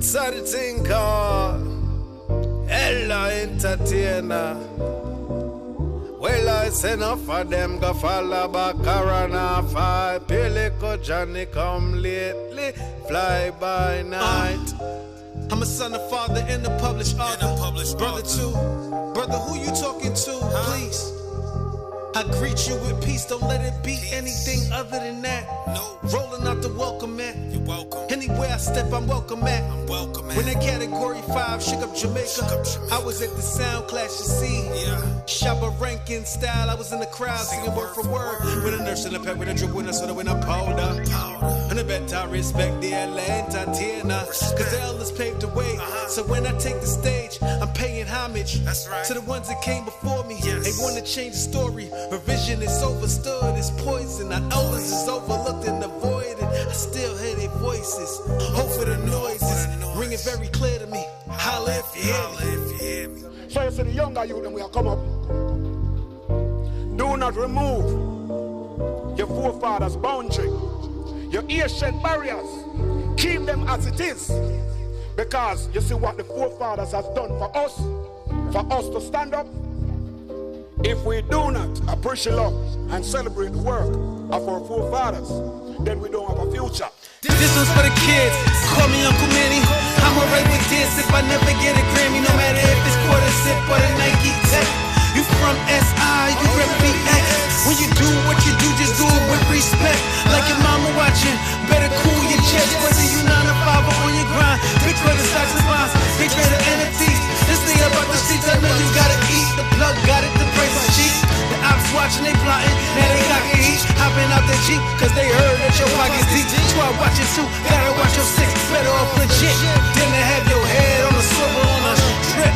So the thing called Ella Entertainer. Well, I say enough for them go follow back Corona 5. Pilico Johnny come lately, fly by night. I'm a son, a father, and a published author. Brother too. Brother, who you talking to? Please. I greet you with peace, don't let it be anything other than that. No. Rolling out the welcome mat. You're welcome. Anywhere I step, I'm welcome at. I'm welcome at. When that category 5 shook up Jamaica, I was at the sound clash, you see. Yeah. Shabba ranking style, I was in the crowd singing word for word. With a nurse in the pep with a drip winner, so that when I powder. And I bet I respect the Atlanta Tina, cause the elders paved the way. So when I take the stage, I'm paying homage. That's right. To the ones that came before me. Yes. They want to change the story. Revision is overstood, it's poison. Our elders is overlooked and avoided. I still hear their voices. Hope for the noises. Ringing very clear to me. Holla if you hear me. So you see the younger youth when we come up, do not remove your forefathers' boundary, your ancient barriers. Keep them as it is. Because you see what the forefathers has done for us to stand up. If we do not appreciate love and celebrate the work of our forefathers, then we don't have a future. This one's for the kids. Call me Uncle Manny. I'm alright with this if I never get a Grammy, no matter if it's quarter zip or the Nike Tech. You from SI, you rep BX. When you do what you do, just do it with respect. Like your mama watching, better cool your chest. Whether you 9 to 5 or on your grind. Big brother stocks and bonds, big brother NFTs. This thing about the streets, I know you gotta eat. The plug got it, the price is cheap. The ops watching, they plotting, now they got the heat. Hopping out the Jeep, cause they heard that your pocket's deep. That's why I watch it too, gotta watch your 6. Better off legit, than to have your head on a swivel on a trip.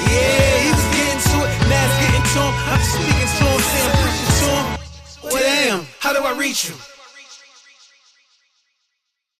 Yeah, he was getting to it, now it's getting to him. I'm speaking to him, saying preaching to him. Well, damn, how do I reach you?